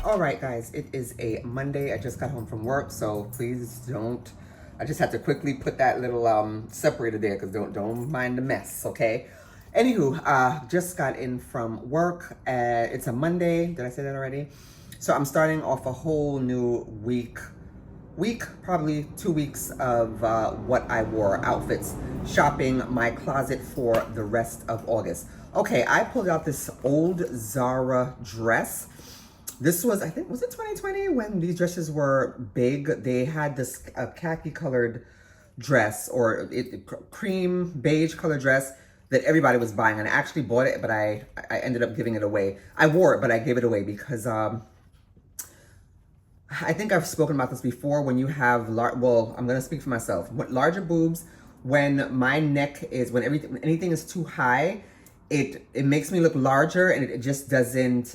All right, guys, it is a Monday. I just got home from work, so please don't. I just had to quickly put that little separator there because don't mind the mess, okay? Anywho, just got in from work. It's a Monday. Did I say that already? So I'm starting off a whole new week, probably 2 weeks of what I wore outfits, shopping my closet for the rest of August. Okay, I pulled out this old Zara dress. This was, I think, was it 2020 when these dresses were big? They had this khaki colored dress or cream beige color dress that everybody was buying. And I actually bought it, but I ended up giving it away. I wore it, but I gave it away because I think I've spoken about this before. When you have, well, I'm going to speak for myself. Larger boobs, when my neck is, when anything is too high, it makes me look larger and it just doesn't,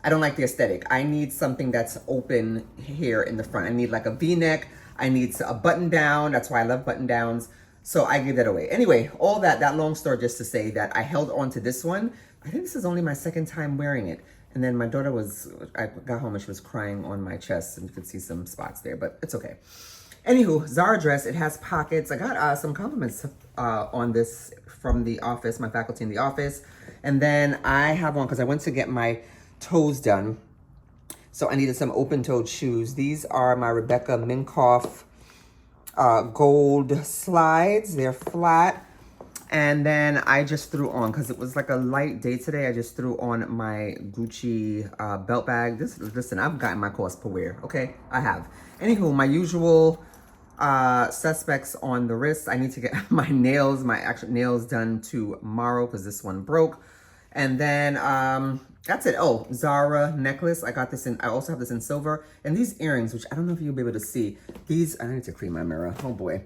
I don't like the aesthetic. I need something that's open here in the front. I need like a V-neck. I need a button down. That's why I love button downs. So I gave that away. Anyway, all that long story just to say that I held on to this one. I think this is only my second time wearing it. And then my daughter I got home and she was crying on my chest and you could see some spots there, but it's okay. Anywho, Zara dress, it has pockets. I got some compliments on this from the office, my faculty in the office. And then I have on, because I went to get my toes done. So I needed some open-toed shoes. These are my Rebecca Minkoff gold slides. They're flat. And then I just threw on, because it was like a light day today, I just threw on my Gucci belt bag. Listen, I've gotten my cost per wear, okay? I have. Anywho, my usual suspects on the wrist. I need to get my actual nails done tomorrow because this one broke. And then that's it. Oh, Zara necklace. I got this I also have this in silver. And these earrings, which I don't know if you'll be able to see. I need to clean my mirror. Oh boy.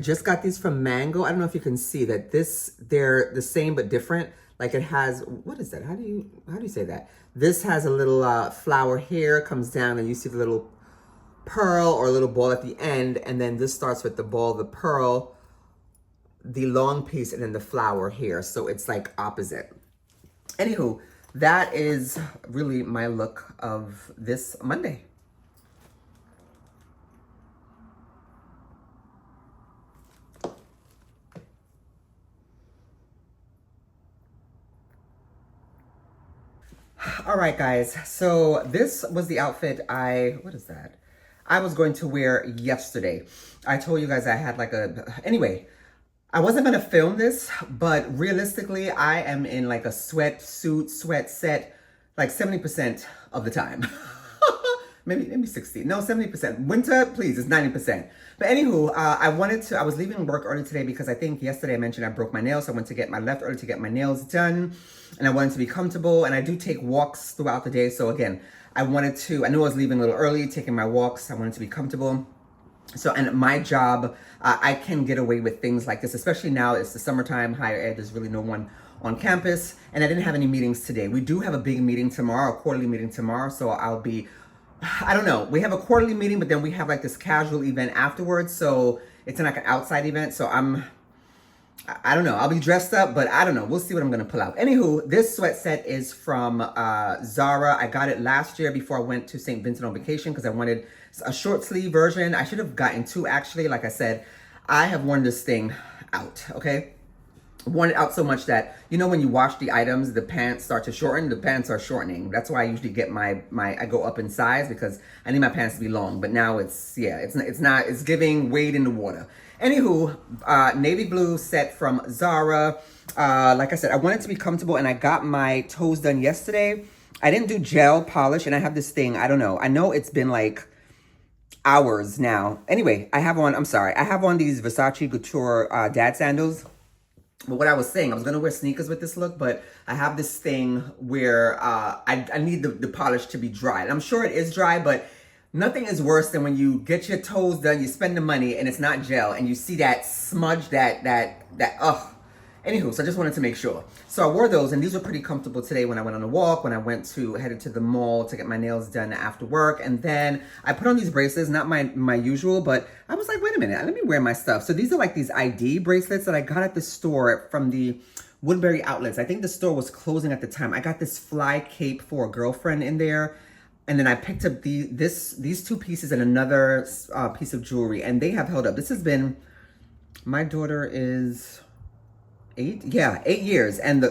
Just got these from Mango. I don't know if you can see that they're the same but different. Like it has, what is that? How do you say that? This has a little flower here, comes down and you see the little pearl or a little ball at the end. And then this starts with the ball, the pearl, the long piece, and then the flower here. So it's like opposite. Anywho, that is really my look of this Monday. All right, guys. So this was the outfit what is that? I was going to wear yesterday. I told you guys I had anyway, I wasn't going to film this, but realistically, I am in like a sweatsuit, sweat set, like 70% of the time. maybe 60. No, 70%. Winter, please, it's 90%. But anywho, I was leaving work early today because I think yesterday I mentioned I broke my nails. So I left early to get my nails done and I wanted to be comfortable. And I do take walks throughout the day. So again, I knew I was leaving a little early, taking my walks. I wanted to be comfortable. So, and my job, I can get away with things like this, especially now it's the summertime, higher ed, there's really no one on campus. And I didn't have any meetings today. We do have a big meeting tomorrow, a quarterly meeting tomorrow. So I don't know. We have a quarterly meeting, but then we have like this casual event afterwards. So it's like an outside event. So I don't know. I'll be dressed up, but I don't know. We'll see what I'm going to pull out. Anywho, this sweat set is from Zara. I got it last year before I went to St. Vincent on vacation because I wanted a short sleeve version. I should have gotten two, actually. Like I said, I have worn this thing out, okay? Worn it out so much that, you know, when you wash the items, the pants start to shorten. The pants are shortening. That's why I usually get I go up in size because I need my pants to be long. But now it's giving wade in the water. Anywho, navy blue set from Zara. Like I said, I wanted to be comfortable and I got my toes done yesterday. I didn't do gel polish and I have this thing. I don't know. I know it's been like hours now. Anyway, I have on these Versace Couture Dad Sandals. But what I was saying, I was going to wear sneakers with this look, but I have this thing where I need the polish to be dry. And I'm sure it is dry, but nothing is worse than when you get your toes done, you spend the money, and it's not gel, and you see that smudge, that ugh. Anywho, so I just wanted to make sure. So I wore those, and these were pretty comfortable today when I went on a walk, when I headed to the mall to get my nails done after work. And then I put on these bracelets, not my usual, but I was like, wait a minute, let me wear my stuff. So these are like these ID bracelets that I got at the store from the Woodbury outlets. I think the store was closing at the time. I got this fly cape for a girlfriend in there. And then I picked up these two pieces and another piece of jewelry, and they have held up. This has been, my daughter is 8 years, and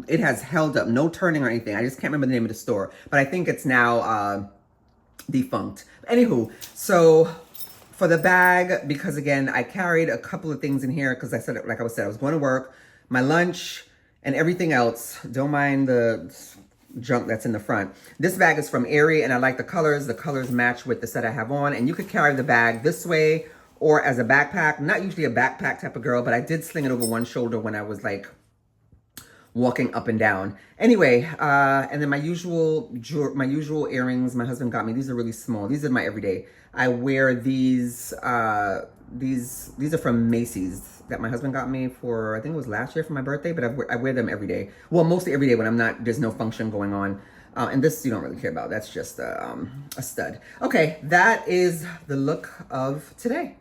it has held up, no turning or anything. I just can't remember the name of the store, but I think it's now defunct. Anywho, so for the bag, because again I carried a couple of things in here because I said, like I said, I was going to work, my lunch and everything else. Don't mind the junk that's in the front. This bag is from Aerie, and I like the colors. The colors match with the set I have on, and you could carry the bag this way or as a backpack. Not usually a backpack type of girl, but I did sling it over one shoulder when I was like walking up and down. Anyway, and then my usual earrings my husband got me. These are really small. These are my everyday. I wear these are from Macy's that my husband got me for, I think it was last year for my birthday, but I wear them every day. Well, mostly every day when there's no function going on. And this you don't really care about. That's just a stud. Okay, that is the look of today.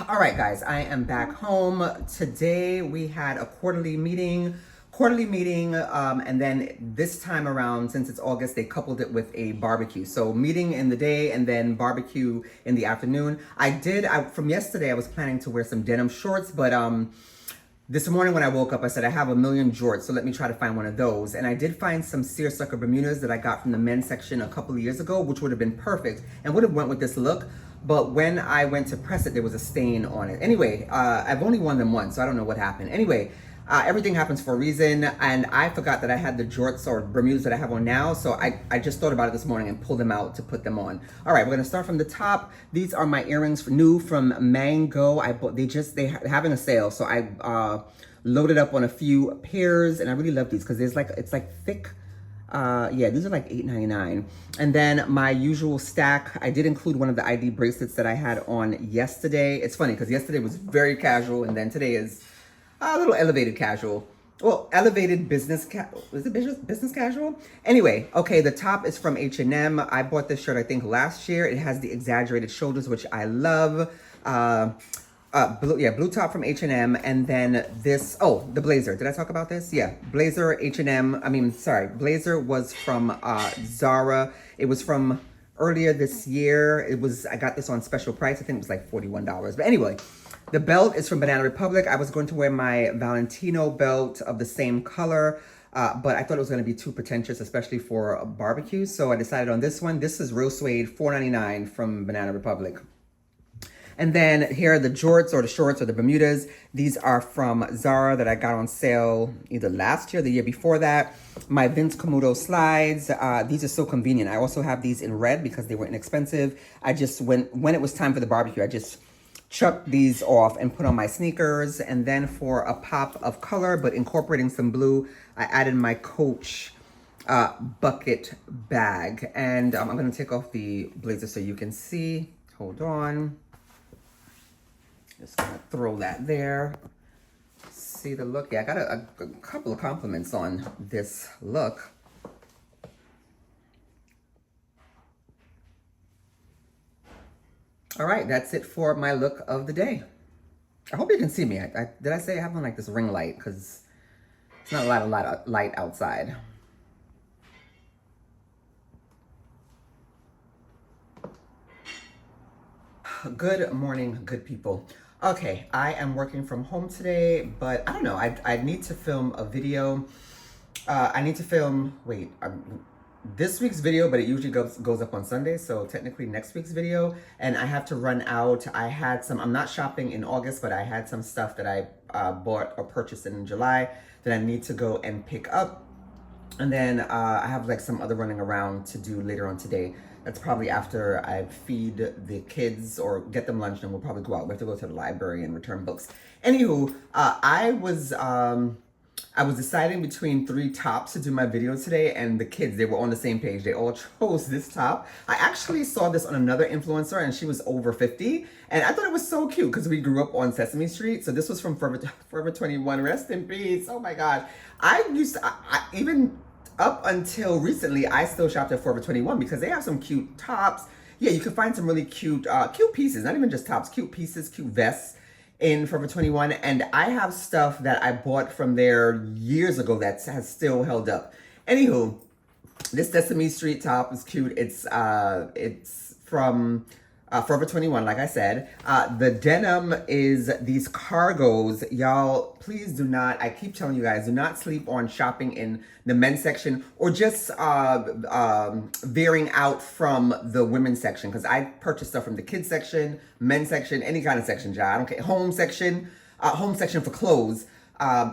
All right, guys, I am back home. Today we had a quarterly meeting, and then this time around, since it's August, they coupled it with a barbecue. So meeting in the day and then barbecue in the afternoon. From yesterday, I was planning to wear some denim shorts, but this morning when I woke up, I said, I have a million jorts, so let me try to find one of those. And I did find some seersucker Bermudas that I got from the men's section a couple of years ago, which would have been perfect and would have went with this look. But when I went to press it, there was a stain on it. Anyway, I've only worn them once, so I don't know what happened. Anyway, everything happens for a reason, and I forgot that I had the jorts or Bermudas that I have on now, so I just thought about it this morning and pulled them out to put them on. All right, we're gonna start from the top. These are my earrings, new from Mango. They're having a sale, so I loaded up on a few pairs, and I really love these because it's like thick. Yeah, these are like $8.99. And then my usual stack, I did include one of the ID bracelets that I had on yesterday. It's funny because yesterday was very casual, and then today is a little elevated casual. Well, elevated business is it business casual? Anyway, okay, the top is from H&M. I bought this shirt, I think, last year. It has the exaggerated shoulders, which I love. Blue top from H&M, and then this, the blazer. Did I talk about this? Yeah, blazer, H&M. Blazer was from Zara. It was from earlier this year. I got this on special price. I think it was like $41. But anyway, the belt is from Banana Republic. I was going to wear my Valentino belt of the same color, but I thought it was going to be too pretentious, especially for a barbecue. So I decided on this one. This is real suede, $4.99 from Banana Republic. And then here are the jorts or the shorts or the Bermudas. These are from Zara that I got on sale either last year or the year before that. My Vince Camuto slides. These are so convenient. I also have these in red because they were inexpensive. I just, when it was time for the barbecue, I just chucked these off and put on my sneakers. And then for a pop of color, but incorporating some blue, I added my Coach bucket bag. And I'm going to take off the blazer so you can see. Hold on. Just gonna throw that there. See the look? Yeah, I got a couple of compliments on this look. All right, that's it for my look of the day. I hope you can see me. Did I say I have on like this ring light? Because it's not a lot of light outside. Good morning, good people. Okay, I am working from home today, but I don't know. I need to film a video. I need to film, this week's video, but it usually goes up on Sunday, so technically next week's video. And I have to run out. I'm not shopping in August, but I had some stuff that I bought or purchased in July that I need to go and pick up. And then I have like some other running around to do later on today. That's probably after I feed the kids or get them lunch, and we'll probably go out. We have to go to the library and return books. Anywho, I was I was deciding between three tops to do my video today, and the kids, they were on the same page. They all chose this top. I actually saw this on another influencer, and she was over 50, and I thought it was so cute because we grew up on Sesame Street. So this was from Forever 21. Rest in peace. Oh my gosh. Even up until recently, I still shopped at Forever 21 because they have some cute tops. Yeah, you can find some really cute, cute pieces. Not even just tops, cute pieces, cute vests in Forever 21, and I have stuff that I bought from there years ago that has still held up. Anywho, this Sesame Street top is cute. It's from Forever 21, like I said. The denim is these cargos. Y'all, please do not, I keep telling you guys, do not sleep on shopping in the men's section or just veering out from the women's section, because I purchased stuff from the kids section, men's section, any kind of section, y'all. I don't care. Home section for clothes.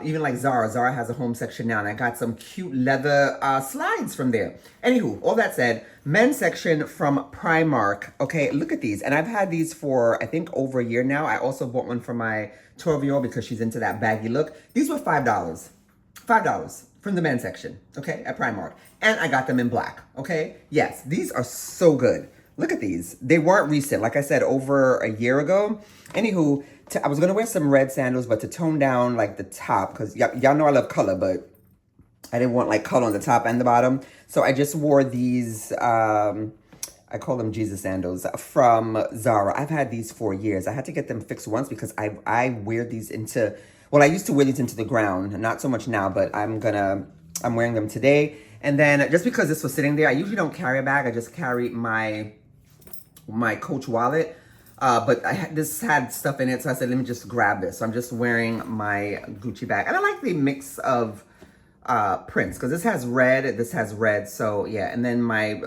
Even like Zara. Zara has a home section now, and I got some cute leather slides from there. Anywho, all that said, men's section from Primark. Okay, look at these. And I've had these for, I think, over a year now. I also bought one for my 12-year-old because she's into that baggy look. These were $5. $5 from the men's section, okay, at Primark. And I got them in black, okay? Yes, these are so good. Look at these. They weren't recent. Like I said, over a year ago. Anywho, I was going to wear some red sandals, but to tone down like the top, because y'all know I love color, but I didn't want like color on the top and the bottom. So I just wore these, I call them Jesus sandals from Zara. I've had these for years. I had to get them fixed once because I wear these into, well, I used to wear these into the ground. Not so much now, but I'm wearing them today. And then just because this was sitting there, I usually don't carry a bag. I just carry my Coach wallet. But this had stuff in it, so I said, let me just grab this. So I'm just wearing my Gucci bag. And I like the mix of prints, because this has red, so yeah. And then my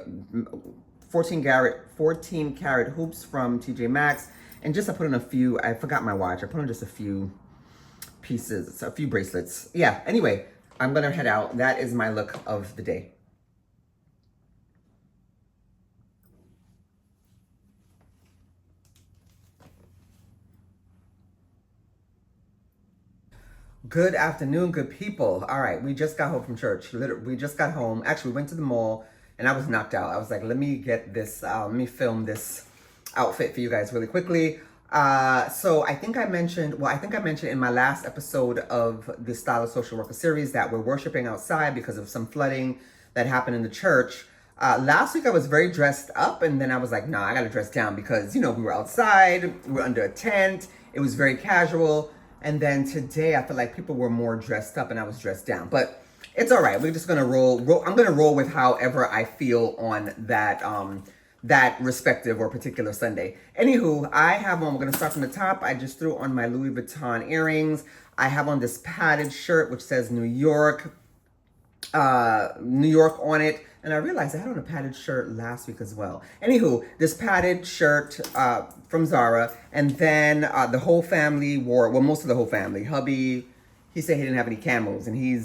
14 karat hoops from TJ Maxx. And just I put in a few, I forgot my watch. I put on just a few pieces, a few bracelets. Yeah, anyway, I'm gonna head out. That is my look of the day. Good afternoon, good people. All right, we just got home from church. We just got home. Actually, we went to the mall, and I was knocked out. I was like, let me get this, let me film this outfit for you guys really quickly. So I think I mentioned in my last episode of the Style of Social Worker series that we're worshiping outside because of some flooding that happened in the church. Last week I was very dressed up, and then I was like, nah, I gotta dress down because, you know, we were outside, we were under a tent, it was very casual. And then today I feel like people were more dressed up and I was dressed down. But it's all right. We're just gonna roll. I'm gonna roll with however I feel on that that respective or particular Sunday. Anywho, I have on, we're gonna start from the top. I just threw on my Louis Vuitton earrings. I have on this padded shirt which says New York on it. And I realized I had on a padded shirt last week as well. Anywho, this padded shirt from Zara. And then the whole family wore, well, most of the whole family. Hubby, he said he didn't have any camos, and he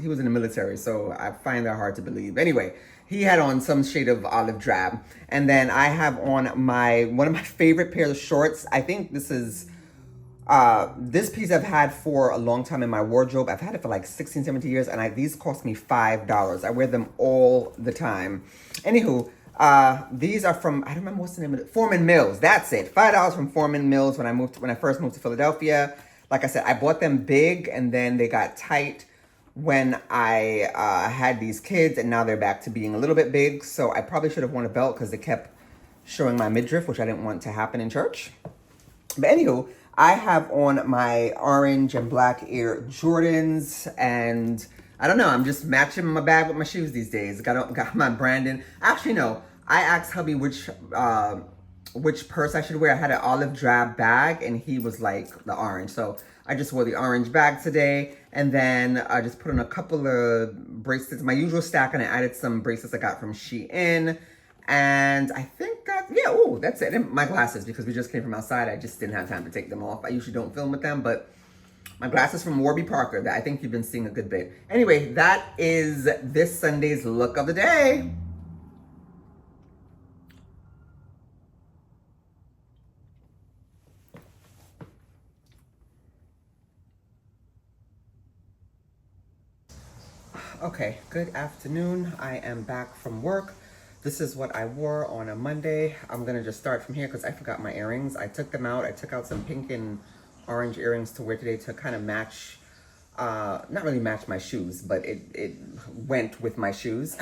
was in the military, so I find that hard to believe. Anyway, he had on some shade of olive drab. And then I have on one of my favorite pairs of shorts. I think this is this piece I've had for a long time in my wardrobe. I've had it for like 16, 17 years, and these cost me $5. I wear them all the time. Anywho, these are from, I don't remember what's the name of it, Foreman Mills. That's it. $5 from Foreman Mills when I first moved to Philadelphia. Like I said, I bought them big, and then they got tight when I had these kids, and now they're back to being a little bit big. So I probably should have worn a belt because they kept showing my midriff, which I didn't want to happen in church. But anywho, I have on my orange and black Air Jordans, and I don't know, I'm just matching my bag with my shoes these days. Got my Brandon. Actually, no, I asked hubby which purse I should wear. I had an olive drab bag, and he was like the orange. So I just wore the orange bag today, and then I just put on a couple of bracelets, my usual stack, and I added some bracelets I got from Shein. And I think that's it. And my glasses, because we just came from outside. I just didn't have time to take them off. I usually don't film with them, but my glasses from Warby Parker that I think you've been seeing a good bit. Anyway, that is this Sunday's look of the day. Okay, good afternoon. I am back from work. This is what I wore on a Monday. I'm gonna just start from here because I forgot my earrings. I took them out. I took out some pink and orange earrings to wear today to kind of match, not really match my shoes, but it went with my shoes.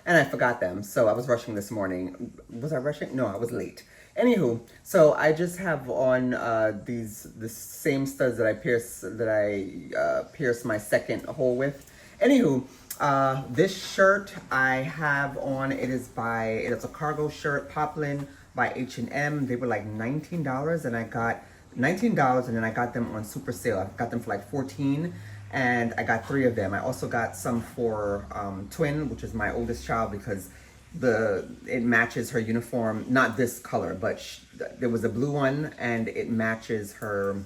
And I forgot them. So I was rushing this morning. Was I rushing? No, I was late. Anywho, so I just have on the same studs that I pierced my second hole with. Anywho, this shirt I have on, it's a cargo shirt, poplin by H&M. They were like $19 and I got $19 and then I got them on super sale. I got them for like 14 and I got 3 of them. I also got some for Twin, which is my oldest child, because it matches her uniform, not this color, but there was a blue one and it matches her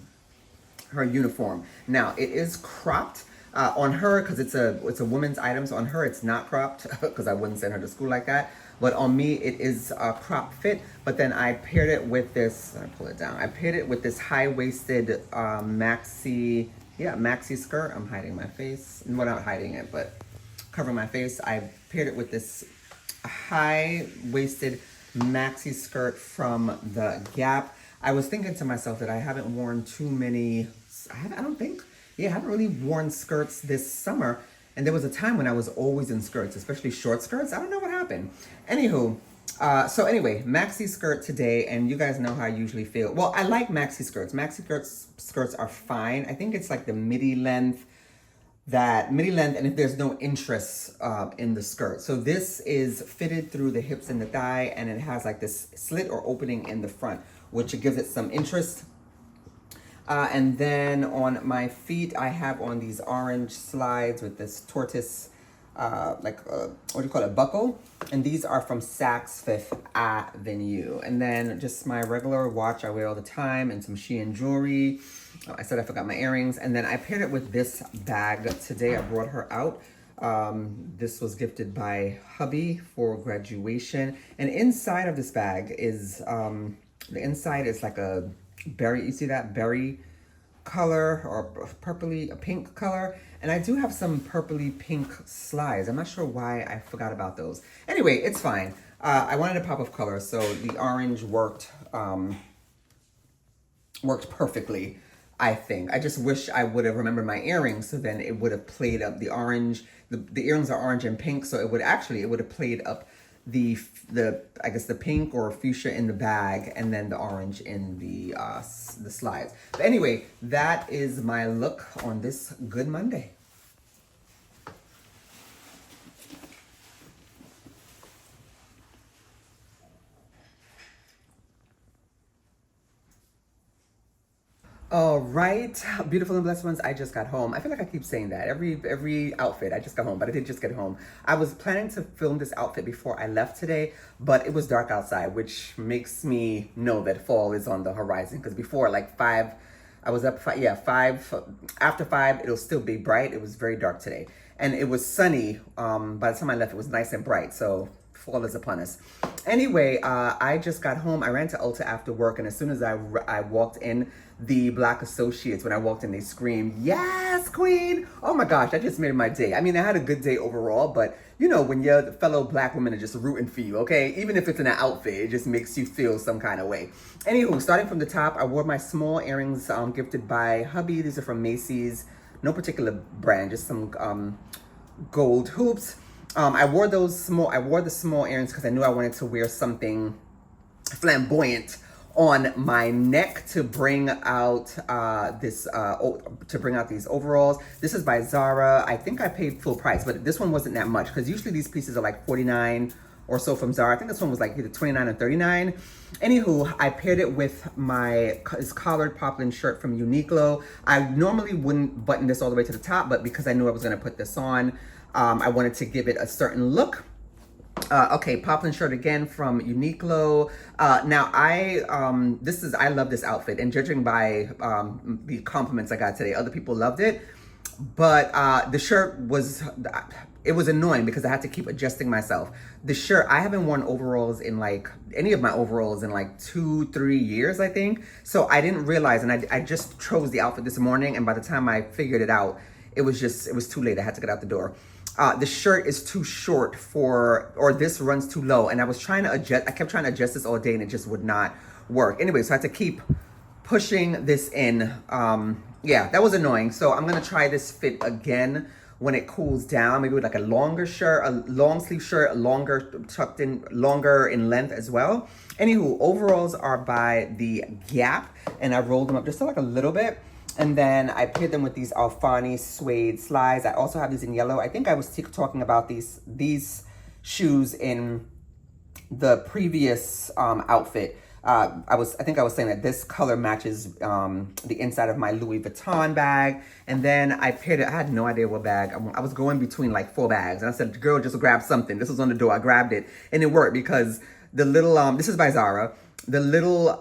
uniform. Now it is cropped on her because it's a woman's item. So on her it's not cropped because I wouldn't send her to school like that. But on me it is a crop fit. But then I paired it with this. Let me pull it down. I paired it with this high-waisted maxi skirt. I'm hiding my face. Well, not hiding it, but covering my face. I paired it with this high-waisted maxi skirt from the Gap. I was thinking to myself that I haven't worn too many. I haven't really worn skirts this summer. And there was a time when I was always in skirts, especially short skirts. I don't know what happened. Anywho, so anyway, maxi skirt today, and you guys know how I usually feel. Well, I like maxi skirts. Maxi skirts are fine. I think it's like the midi length, and if there's no interest in the skirt. So this is fitted through the hips and the thigh, and it has like this slit or opening in the front, which gives it some interest. And then on my feet, I have on these orange slides with this tortoise, what do you call it, buckle. And these are from Saks Fifth Avenue. And then just my regular watch I wear all the time and some Shein jewelry. I said I forgot my earrings. And then I paired it with this bag today. I brought her out. This was gifted by hubby for graduation. And inside of this bag is, the inside is like a berry, you see that berry color or a pink color, and I do have some purpley pink slides. I'm not sure why I forgot about those. Anyway, it's fine. I wanted a pop of color, so the orange worked perfectly, I think. I just wish I would have remembered my earrings, so then it would have played up the orange. The earrings are orange and pink, so it would have played up the I guess the pink or fuchsia in the bag, and then the orange in the slides. But anyway, that is my look on this Good Monday. All right, beautiful and blessed ones, I just got home. I feel like I keep saying that every outfit. I just got home, but I did just get home. I was planning to film this outfit before I left today, but it was dark outside, which makes me know that fall is on the horizon. Because before, like 5, I was up 5, 5, after 5, it'll still be bright. It was very dark today. And it was sunny. By the time I left, it was nice and bright. So fall is upon us. Anyway, I just got home. I ran to Ulta after work, and as soon as I walked in, the Black associates, when I walked in, they screamed, "Yes, queen!" Oh my gosh, that just made my day. I mean, I had a good day overall, but you know, when your fellow Black women are just rooting for you, okay? Even if it's in an outfit, it just makes you feel some kind of way. Anywho, starting from the top, I wore my small earrings gifted by hubby. These are from Macy's. No particular brand, just some gold hoops. I wore the small earrings because I knew I wanted to wear something flamboyant on my neck to bring out these overalls. This is by Zara. I think I paid full price, but this one wasn't that much because usually these pieces are like $49 or so from Zara. I think this one was like either $29 or $39. Anywho, I paired it with this collared poplin shirt from Uniqlo. I normally wouldn't button this all the way to the top, but because I knew I was gonna put this on, I wanted to give it a certain look. Okay, poplin shirt again from Uniqlo. Now I love this outfit, and judging by the compliments I got today, other people loved it. But the shirt was annoying because I had to keep adjusting myself. The shirt, I haven't worn overalls in like any of my overalls in like 2-3 years, I think. So I didn't realize, and I just chose the outfit this morning, and by the time I figured it out, it was too late. I had to get out the door. the shirt is too short for, or this runs too low. And I was trying to adjust, I kept trying to adjust this all day and it just would not work. Anyway, so I had to keep pushing this in. Yeah, that was annoying. So I'm gonna try this fit again when it cools down, maybe with like a longer shirt, a long sleeve shirt, longer tucked in, longer in length as well. Anywho, overalls are by the Gap, and I rolled them up just like a little bit. And then I paired them with these Alfani suede slides. I also have these in yellow. I think I was talking about these shoes in the previous outfit. I think I was saying that this color matches the inside of my Louis Vuitton bag. And then I paired it, I had no idea what bag. I was going between like 4 bags. And I said, girl, just grab something. This was on the door. I grabbed it. And it worked because the little, this is by Zara. The little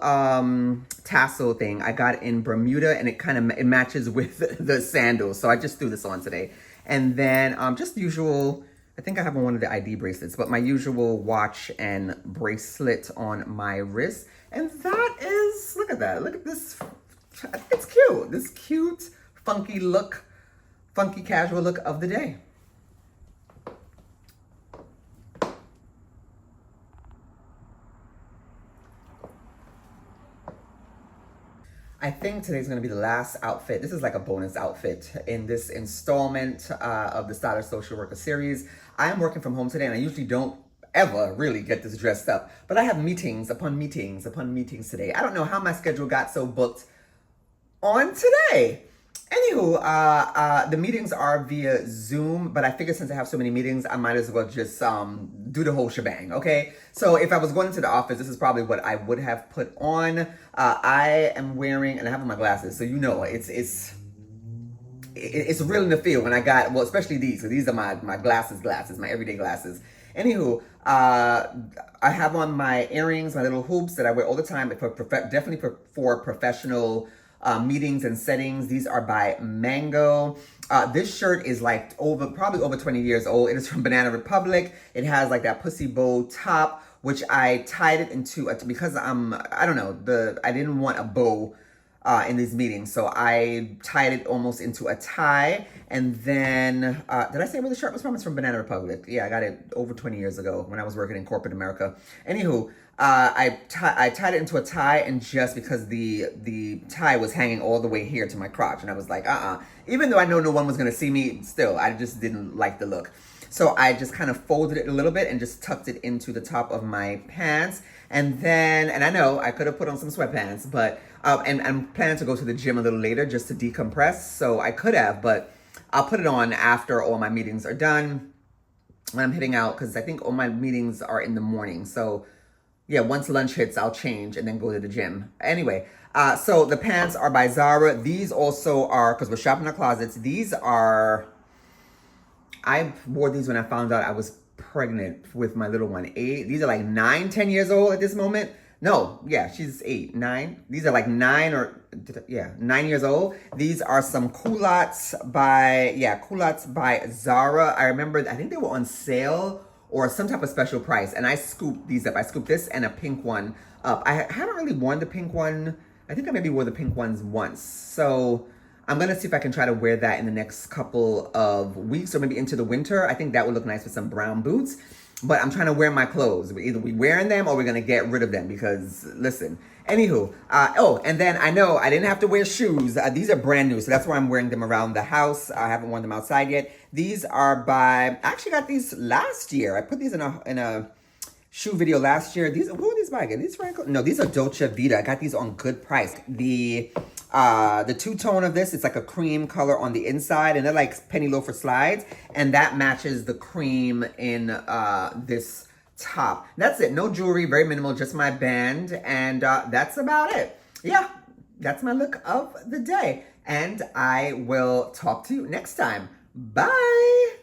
tassel thing I got in Bermuda, and it matches with the sandals. So I just threw this on today. And then just the usual, I think I have one of the ID bracelets, but my usual watch and bracelet on my wrist. And that is, look at that. Look at this. It's cute. This cute, funky look, funky casual look of the day. I think today's gonna be the last outfit. This is like a bonus outfit in this installment of the Styler Social Worker series. I am working from home today and I usually don't ever really get this dressed up, but I have meetings upon meetings upon meetings today. I don't know how my schedule got so booked on today. Anywho, the meetings are via Zoom, but I figured since I have so many meetings, I might as well just do the whole shebang, okay? So if I was going into the office, this is probably what I would have put on. I am wearing, and I have on my glasses, so you know it's real in the field when I got, well, especially these, so these are my glasses, my everyday glasses. Anywho, I have on my earrings, my little hoops that I wear all the time, definitely for professional meetings and settings. These are by Mango. This shirt is like probably over 20 years old. It is from Banana Republic. It has like that pussy bow top, which I tied it into because I don't know, I didn't want a bow in these meetings, so I tied it almost into a tie. And then did I say where the shirt was from? It's from Banana Republic. Yeah, I got it over 20 years ago when I was working in corporate America. Anywho, I tied it into a tie, and just because the tie was hanging all the way here to my crotch, and I was like, even though I know no one was gonna see me, still I just didn't like the look. So I just kind of folded it a little bit and just tucked it into the top of my pants. And then, and I know I could have put on some sweatpants, but and I'm planning to go to the gym a little later just to decompress. So I could have, but I'll put it on after all my meetings are done when I'm heading out, because I think all my meetings are in the morning. So yeah, once lunch hits, I'll change and then go to the gym. Anyway, so the pants are by Zara. These also are, because we're shopping our closets, these are, I wore these when I found out I was pregnant with my little one. These are like 9, 10 years old at this moment. No, yeah, she's 8, 9. These are like 9 years old. These are some culottes by Zara. I remember, I think they were on sale or some type of special price, and I scooped these up. I scooped this and a pink one up. I haven't really worn the pink one. I think I maybe wore the pink ones once. So I'm gonna see if I can try to wear that in the next couple of weeks or maybe into the winter. I think that would look nice with some brown boots. But I'm trying to wear my clothes. Either we wearing them or we're gonna get rid of them because, listen. Anywho, and then I know I didn't have to wear shoes. These are brand new, so that's why I'm wearing them around the house. I haven't worn them outside yet. These are by, I actually got these last year. I put these in a shoe video last year. Who are these by again? These Franco? No, these are Dolce Vita. I got these on good price. The two-tone of this, it's like a cream color on the inside, and they're like penny loafer slides, and that matches the cream in this top. That's it. No jewelry, very minimal, just my band, and that's about it. Yeah, that's my look of the day, and I will talk to you next time. Bye!